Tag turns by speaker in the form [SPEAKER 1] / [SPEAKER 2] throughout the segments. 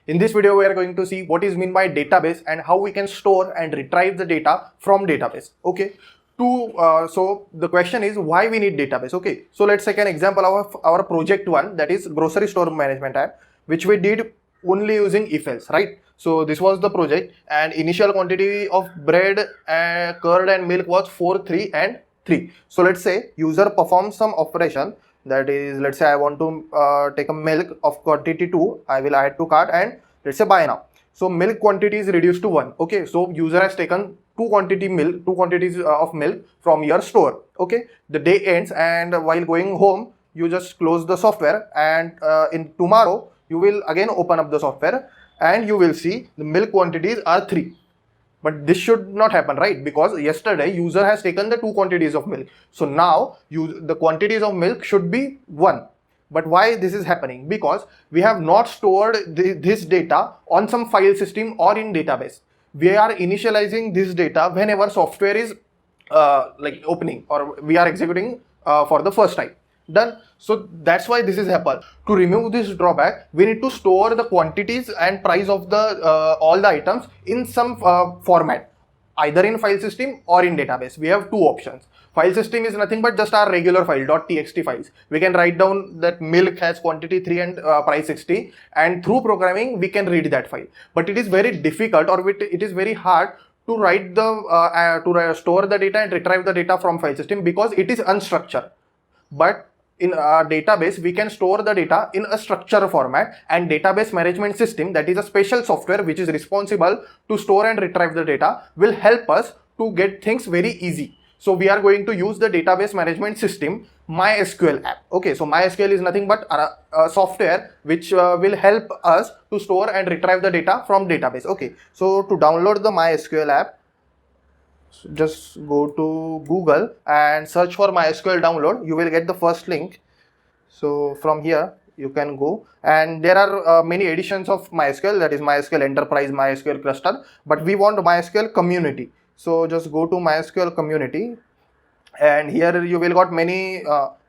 [SPEAKER 1] In this video, we are going to see what is meant by database and how we can store and retrieve the data from database. Okay. So the question is why we need database. Okay. So let's take an example of our project one, that is grocery store management app, which we did only using if else, right? So this was the project, and initial quantity of bread, curd and milk was 4, 3 and 3. So let's say user performs some operation, that is, let's say I want to take a milk of quantity 2, I will add to cart and let's say buy now. So milk quantity is reduced to 1. Okay, so user has taken two quantities of milk from your store. Okay, the day ends, and while going home you just close the software, and in tomorrow you will again open up the software and you will see the milk quantities are 3. But this should not happen, right? Because yesterday user has taken the two quantities of milk. So now the quantities of milk should be 1. But why this is happening? Because we have not stored this data on some file system or in database. We are initializing this data whenever software is like opening or we are executing for the first time. Done. So that's why this is happened. To remove this drawback, we need to store the quantities and price of the all the items in some format, either in file system or in database. We have two options. File system is nothing but just our regular file .txt files. We can write down that milk has quantity 3 and price 60, and through programming we can read that file. But it is very difficult, or it is very hard to write the store the data and retrieve the data from file system because it is unstructured. But in a database, we can store the data in a structured format, and database management system, that is a special software which is responsible to store and retrieve the data, will help us to get things very easy. So we are going to use the database management system MySQL app. Okay, so MySQL is nothing but a software which will help us to store and retrieve the data from database. Okay, so to download the MySQL app, just go to Google and search for MySQL download. You will get the first link. So from here you can go, and there are many editions of MySQL, that is MySQL Enterprise, MySQL Cluster, but we want MySQL Community. So just go to MySQL Community, and here you will got many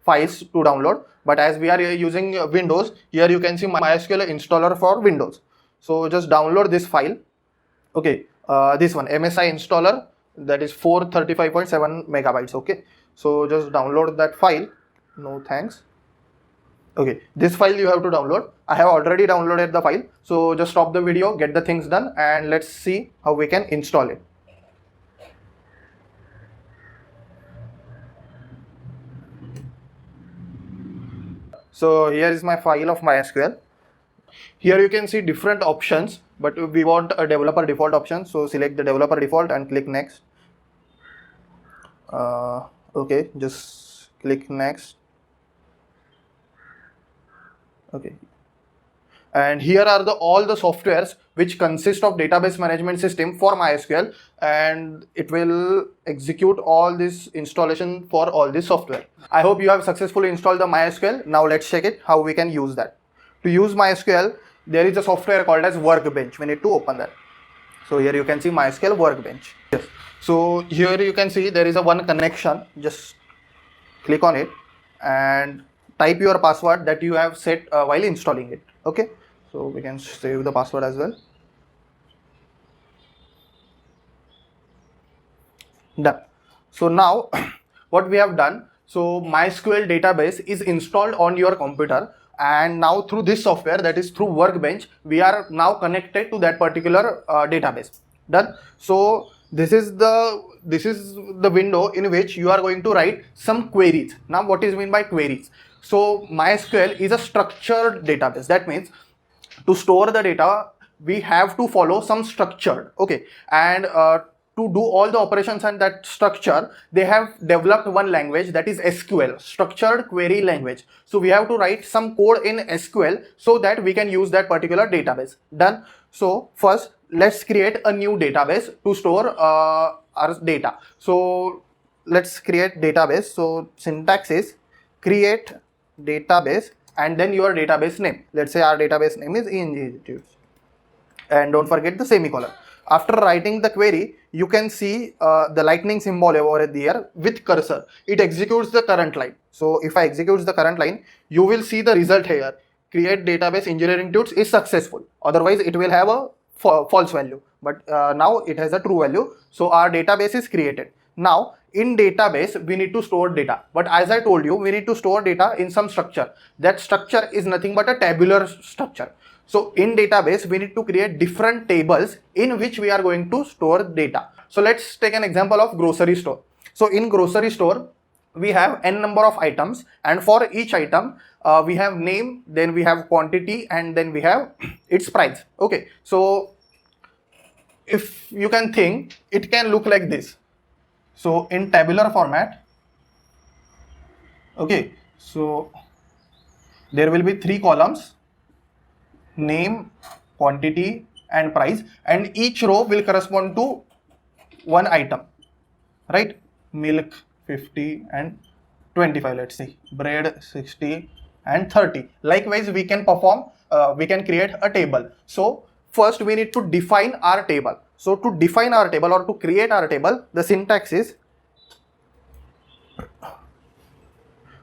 [SPEAKER 1] files to download. But as we are using Windows, here you can see MySQL installer for Windows. So just download this file. Okay, this one, MSI installer, that is 435.7 megabytes. Okay, so just download that file. No thanks. Okay, this file you have to download. I have already downloaded the file, so just stop the video, get the things done, and let's see how we can install it. So here is my file of MySQL. Here you can see different options, but we want a developer default option, so select the developer default and click next. Okay, just click next. Okay, and here are all the softwares which consist of database management system for MySQL, and it will execute all this installation for all this software. I hope you have successfully installed the MySQL. Now let's check it how we can use that. To use MySQL, there is a software called as Workbench. We need to open that. So here you can see MySQL Workbench. Yes. So here you can see there is a one connection. Just click on it and type your password that you have set while installing it. Okay. So we can save the password as well. Done. So now what we have done, so MySQL database is installed on your computer, and now through this software, that is through Workbench, we are now connected to that particular database. Done. So this is the window in which you are going to write some queries. Now what is meant by queries? So MySQL is a structured database. That means to store the data we have to follow some structure. Okay, and to do all the operations and that structure, they have developed one language, that is SQL, structured query language. So we have to write some code in SQL so that we can use that particular database. Done. So first let's create a new database to store our data. So let's create database. So syntax is create database and then your database name. Let's say our database name is ENG Institutes, and don't forget the semicolon. After writing the query, you can see the lightning symbol over there with cursor. It executes the current line. So if I execute the current line, you will see the result here. create database engineering tools is successful. Otherwise, it will have a false value. But now it has a true value. So our database is created. Now in database, we need to store data. But as I told you, we need to store data in some structure. That structure is nothing but a tabular structure. So in database, we need to create different tables in which we are going to store data. So let's take an example of grocery store. So in grocery store, we have n number of items, and for each item we have name, then we have quantity, and then we have its price. Okay, so if you can think, it can look like this. So in tabular format, okay, so there will be 3 columns: name, quantity, and price, and each row will correspond to one item, right? Milk 50 and 25, let's see, bread 60 and 30. Likewise, we can create a table. So first we need to define our table. So to define our table or to create our table, the syntax is,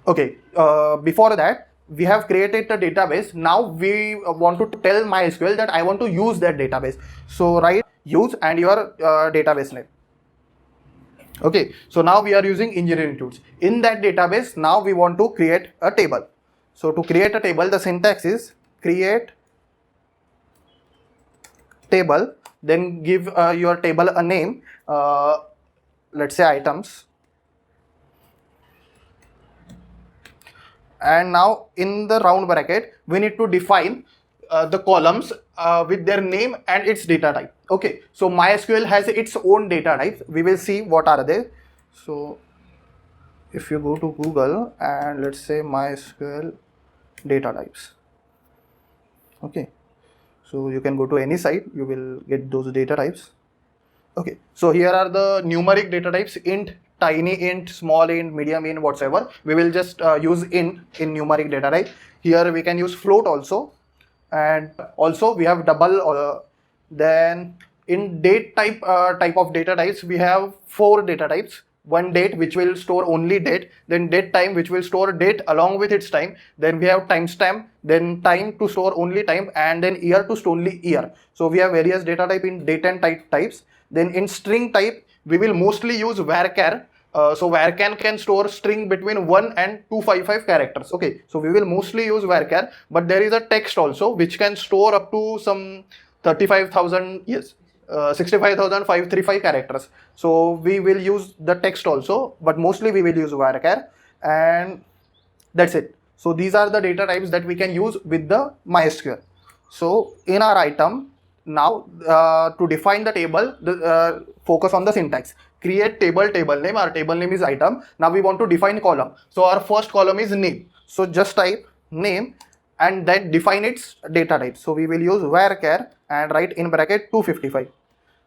[SPEAKER 1] okay, before that, we have created a database. Now we want to tell MySQL that I want to use that database. So write use and your database name. Okay, so now we are using engineering tools. In that database, now we want to create a table. So to create a table, the syntax is create table, then give your table a name, let's say items. And now in the round bracket, we need to define the columns with their name and its data type. Okay, so MySQL has its own data types. We will see what are they. So if you go to Google and let's say MySQL data types, okay, so you can go to any site, you will get those data types. Okay, so here are the numeric data types: int, tiny int, small int, medium int, whatsoever. We will just use int in numeric data type. Here we can use float also, and also we have double. Then in date type of data types, we have 4 data types. One, date, which will store only date, then date time, which will store date along with its time, then we have timestamp, then time to store only time, and then year to store only year. So we have various data type in date and types. Then in string type, we will mostly use varchar. So varchar can store string between 1 and 255 characters. Okay, so we will mostly use varchar, but there is a text also which can store up to some 35,000, yes, 65,535 characters. So we will use the text also, but mostly we will use varchar, and that's it. So these are the data types that we can use with the MySQL. So in our item, now to define the table, focus on the syntax. Create table name. Our table name is item. Now we want to define column. So our first column is name. So just type name and then define its data type. So we will use varchar and write in bracket 255.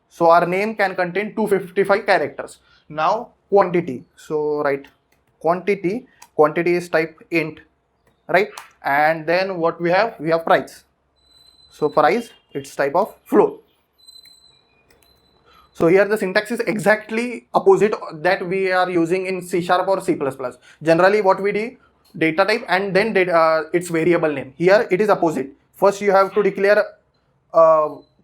[SPEAKER 1] So our name can contain 255 characters. Now quantity. So write quantity. Quantity is type int, right? And then what we have? We have price. So price, it's type of float. So here the syntax is exactly opposite that we are using in C# or C++. Generally what we do, data type and then its variable name. Here it is opposite. First you have to declare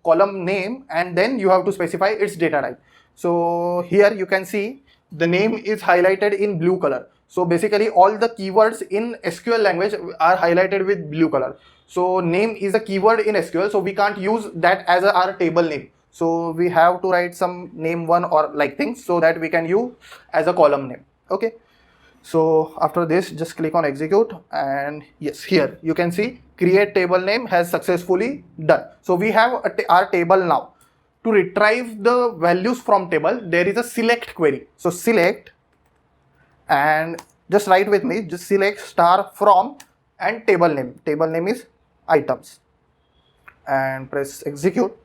[SPEAKER 1] column name and then you have to specify its data type. So here you can see the name is highlighted in blue color. So basically all the keywords in SQL language are highlighted with blue color. So name is a keyword in SQL, so we can't use that as our table name. So we have to write some name one or like things so that we can use as a column name. Okay. So after this, just click on execute, and yes, here you can see create table name has successfully done. So we have our table now. To retrieve the values from table, there is a select query. So select and just write with me, just select star from and table name. Table name is items and press execute.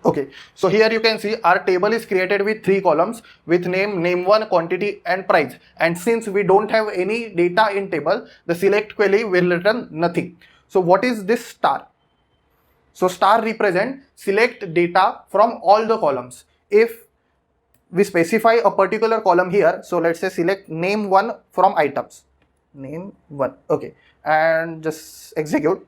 [SPEAKER 1] Okay, so here you can see our table is created with 3 columns with name 1, quantity and price. And since we don't have any data in table, the select query will return nothing. So what is this star? So star represent select data from all the columns. If we specify a particular column here, so let's say select name 1 from items, name 1, okay, and just execute.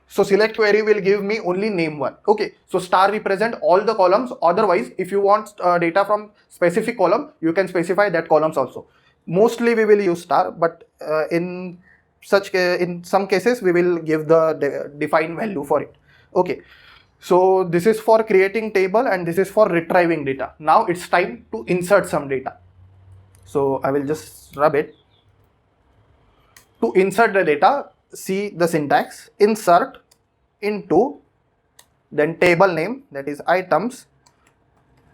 [SPEAKER 1] So select query will give me only name one. Okay, so star represent all the columns. Otherwise, if you want data from specific column, you can specify that columns also. Mostly we will use star, but in some cases we will give the defined value for it. Okay, so this is for creating table and this is for retrieving data. Now it's time to insert some data. So I will just rub it. To insert the data, see the syntax: insert into, then table name, that is items,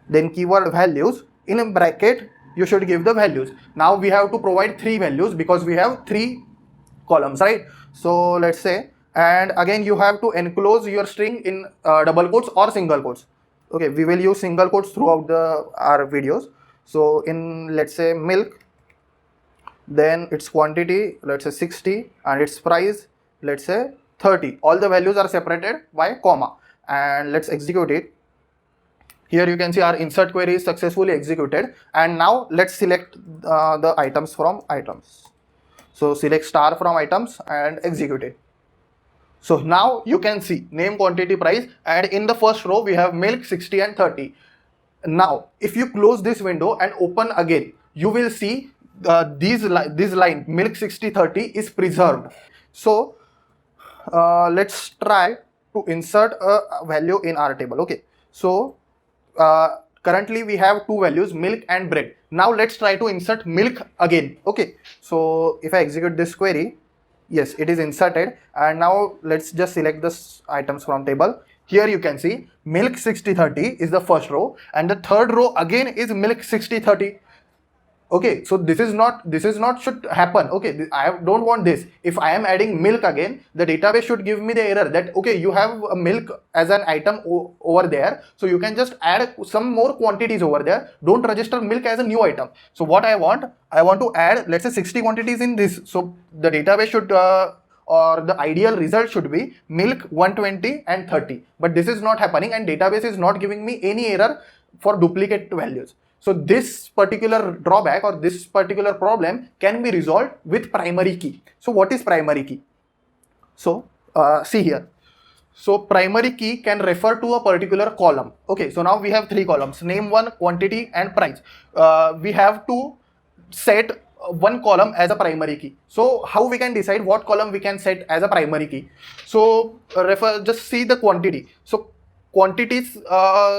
[SPEAKER 1] then keyword values. In a bracket, you should give the values. Now we have to provide 3 values because we have 3 columns, right? So let's say, and again you have to enclose your string in double quotes or single quotes. Okay, we will use single quotes throughout our videos. So in, let's say, milk, then its quantity, let's say 60, and its price, let's say 30. All the values are separated by comma, and let's execute it. Here you can see our insert query is successfully executed, and now let's select the items from items. So select star from items and execute it. So now you can see name, quantity, price, and in the first row we have milk, 60 and 30. Now if you close this window and open again, you will see this line milk 60 30 is preserved. So let's try to insert a value in our table. Okay, so currently we have 2 values, milk and bread. Now let's try to insert milk again. Okay, so if I execute this query, yes, it is inserted, and now let's just select the items from table. Here you can see milk 60 30 is the first row, and the third row again is milk 60 30. Okay, so this is not should happen. Okay, I don't want this. If I am adding milk again, the database should give me the error that okay, you have a milk as an item over there, so you can just add some more quantities over there. Don't register milk as a new item. So what I want to add, let's say 60 quantities in this. So the database should or the ideal result should be milk 120 and 30. But this is not happening, and database is not giving me any error for duplicate values. So this particular drawback or this particular problem can be resolved with primary key. So what is primary key? So see here. So primary key can refer to a particular column. Okay, so now we have 3 columns: name, one, quantity and price. We have to set one column as a primary key. So how we can decide what column we can set as a primary key? So just see the quantity. So quantities,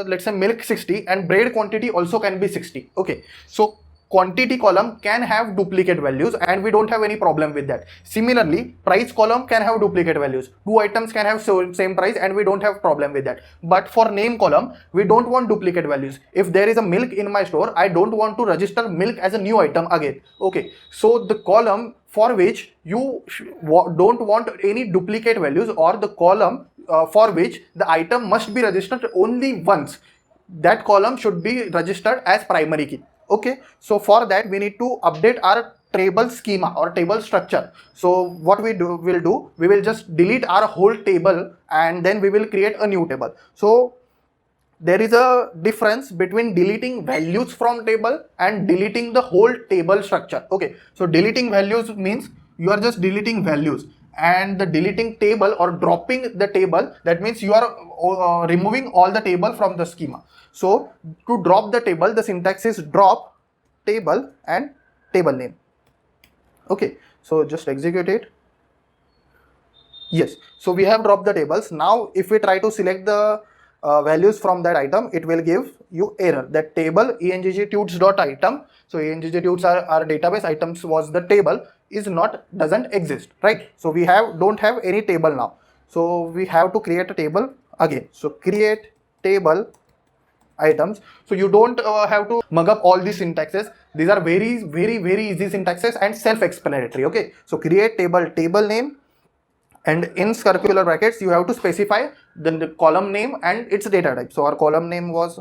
[SPEAKER 1] let's say milk 60 and bread quantity also can be 60. Okay, so quantity column can have duplicate values and we don't have any problem with that. Similarly, price column can have duplicate values. 2 items can have same price and we don't have problem with that. But for name column, we don't want duplicate values. If there is a milk in my store, I don't want to register milk as a new item again. Okay, so the column for which you don't want any duplicate values, or the column for which the item must be registered only once, that column should be registered as primary key. Okay, so for that we need to update our table schema or table structure. So what we will just delete our whole table and then we will create a new table. So there is a difference between deleting values from table and deleting the whole table structure. Okay, so deleting values means you are just deleting values, and the deleting table or dropping the table, that means you are removing all the table from the schema. So to drop the table, the syntax is drop table and table name. Okay, so just execute it. Yes, so we have dropped the tables. Now if we try to select the values from that item, it will give you error that table enggtutes.item. So enggtutes are our database, items was the table, doesn't exist, right? So we don't have any table now. So we have to create a table again. So create table items. So you don't have to mug up all these syntaxes. These are very easy syntaxes and self-explanatory. Okay, so create table name, and in circular brackets you have to specify the column name and its data type. So our column name was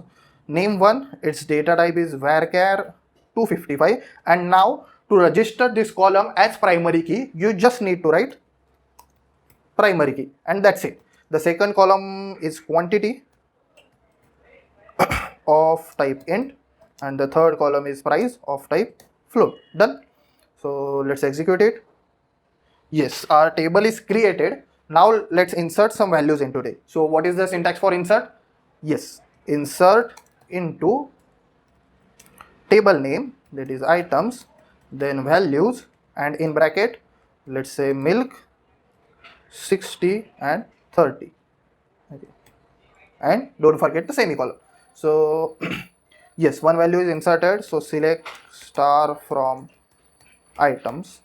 [SPEAKER 1] name1, its data type is varchar 255, and now to register this column as primary key, you just need to write primary key, and that's it. The second column is quantity of type int, and the third column is price of type float. Done. So let's execute it. Yes, our table is created. Now let's insert some values into it. So what is the syntax for insert? Yes, insert into table name, that is items, then values, and in bracket let's say milk 60 and 30. Okay. And don't forget the semicolon. So yes, one value is inserted. So select star from items.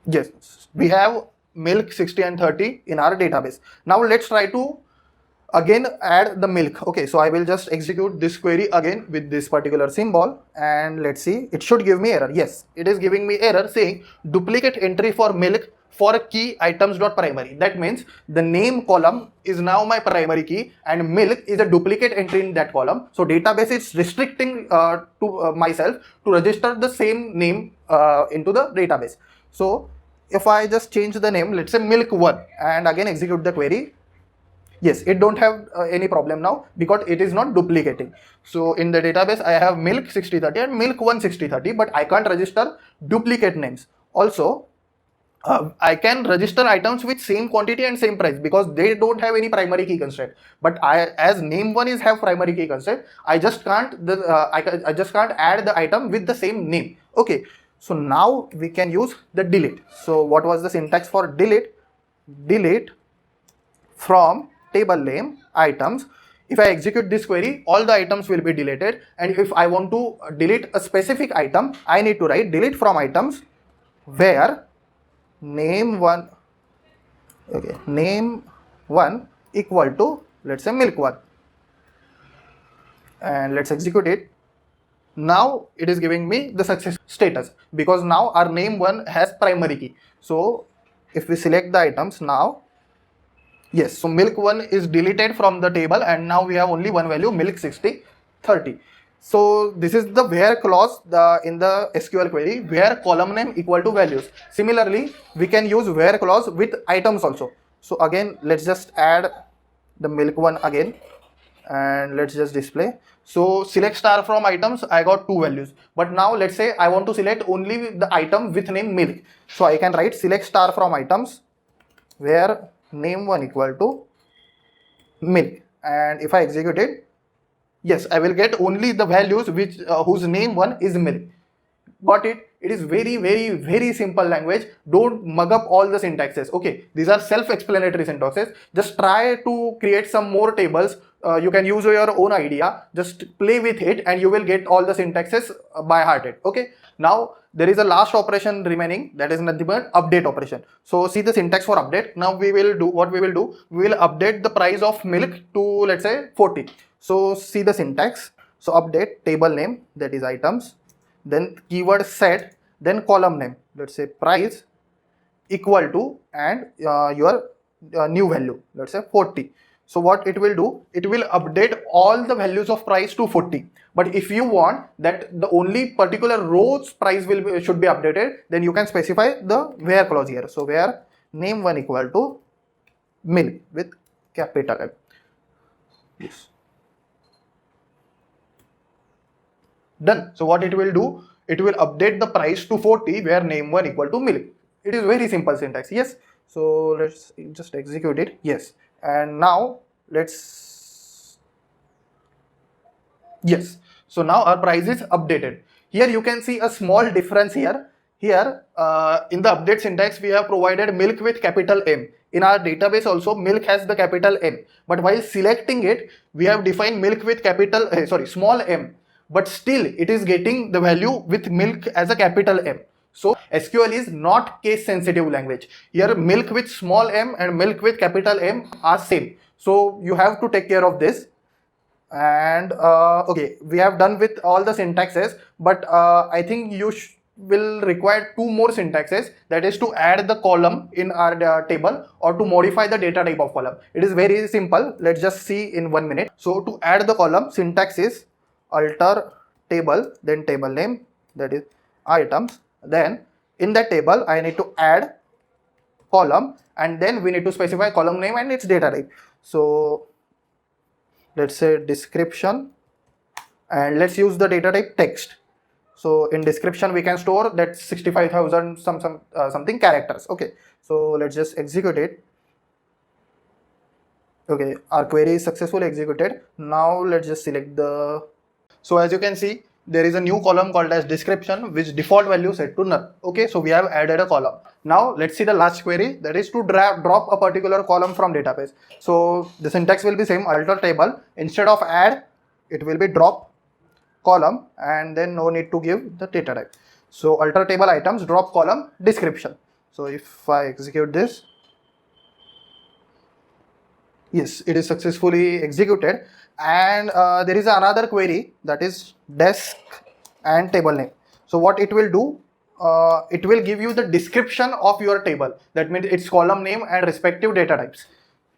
[SPEAKER 1] Yes, we have milk 60 and 30 in our database. Now let's try to again add the milk. Okay, so I will just execute this query again with this particular symbol, and let's see, it should give me error. Yes, it is giving me error saying duplicate entry for milk for key items dot primary. That means the name column is now my primary key and milk is a duplicate entry in that column. So database is restricting to myself to register the same name into the database. So if I just change the name, let's say milk1, and again execute the query, yes, it don't have any problem now because it is not duplicating. So in the database I have milk 6030 and milk1 6030, but I can't register duplicate names. Also I can register items with same quantity and same price because they don't have any primary key constraint. But as name1 is have primary key constraint, I just can't I just can't add the item with the same name. Okay, so now we can use the delete. So what was the syntax for delete? Delete from table name items. If I execute this query, all the items will be deleted, and if I want to delete a specific item, I need to write delete from items where name1, okay, name1 equal to, let's say, milk1, and let's execute it. Now it is giving me the success status because now our name1 has primary key. So if we select the items now, yes, so milk1 is deleted from the table and now we have only one value, milk 60 30. So this is the where clause in the SQL query, where column name equal to values. Similarly, we can use where clause with items also. So again, let's just add the milk1 again and let's just display. So select star from items, I got two values, but now let's say I want to select only the item with name milk. So I can write select star from items where name1 equal to milk, and if I execute it, yes, I will get only the values which whose name1 is milk. Got it? It is very simple language. Don't mug up all the syntaxes. Okay, these are self-explanatory syntaxes. Just try to create some more tables. You can use your own idea. Just play with it and you will get all the syntaxes by hearted. Okay, now there is a last operation remaining, that is nothing but update operation. So see the syntax for update. Now we will do what we will do. We will update the price of milk to, let's say, 40. So see the syntax. So update table name, that is items, then keyword set, then column name, let's say price equal to, and your new value, let's say 40. So what it will do, it will update all the values of price to 40. But if you want that the only particular row's price should be updated, then you can specify the where clause here. So where name1 equal to milk with capital M. Yes. Done. So what it will do, it will update the price to 40 where name1 equal to milk. It is very simple syntax. Yes. So let's just execute it. Yes. And now let's, yes. So now our price is updated. Here you can see a small difference here. Here in the update syntax, we have provided milk with capital M. In our database also, milk has the capital M. But while selecting it, we have defined milk with capital, small m. But still it is getting the value with milk as a capital M. So SQL is not case sensitive language. Here milk with small m and milk with capital M are same. So you have to take care of this. And okay, we have done with all the syntaxes, but I think you will require two more syntaxes, that is to add the column in our table or to modify the data type of column. It is very simple. Let's just see in 1 minute. So to add the column, syntax is alter table, then table name, that is items, then in that table I need to add column, and then we need to specify column name and its data type. So let's say description, and let's use the data type text. So in description we can store that 65,000 something characters. Okay, so let's just execute it. Okay, our query is successfully executed. Now let's just select the, so as you can see, there is a new column called as description, which default value set to null. Okay, so we have added a column. Now let's see the last query, that is to drop a particular column from database. So the syntax will be same, alter table. Instead of add, it will be drop column, and then no need to give the data type. So alter table items, drop column, description. So if I execute this, yes, it is successfully executed. And there is another query, that is desk and table name. So what it will do, it will give you the description of your table. That means its column name and respective data types.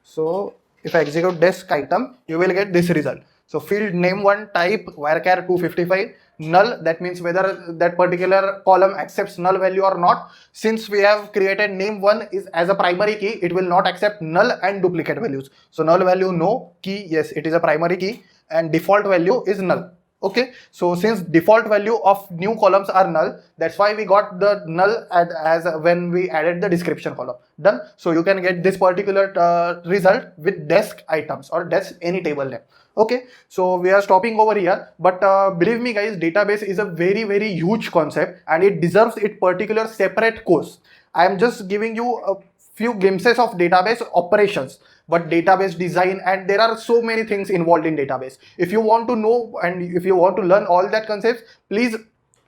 [SPEAKER 1] So if I execute desk item, you will get this result. So field name 1, type varchar 255, null, that means whether that particular column accepts null value or not. Since we have created name 1 is as a primary key, it will not accept null and duplicate values. So null value no, key yes, it is a primary key, and default value is null. Okay, so since default value of new columns are null, that's why we got the null as when we added the description column. Done. So you can get this particular result with desk items or desk any table name. Okay, so we are stopping over here, but believe me guys, database is a very huge concept and it deserves its particular separate course. I am just giving you a few glimpses of database operations, but database design, and there are so many things involved in database. If you want to know and if you want to learn all that concepts, please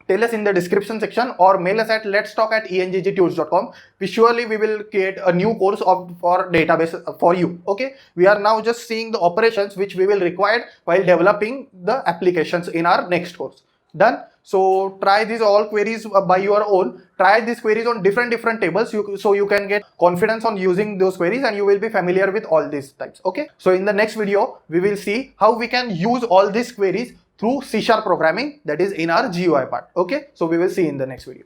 [SPEAKER 1] tell us in the description section or mail us at letstalk@enggtunes.com. We will create a new course for database for you. Okay, we are now just seeing the operations which we will require while developing the applications in our next course. Done. So try these all queries by your own. Try these queries on different tables, so you can get confidence on using those queries and you will be familiar with all these types. Okay, so in the next video we will see how we can use all these queries through C# programming, that is in our GUI part. Okay, so we will see in the next video.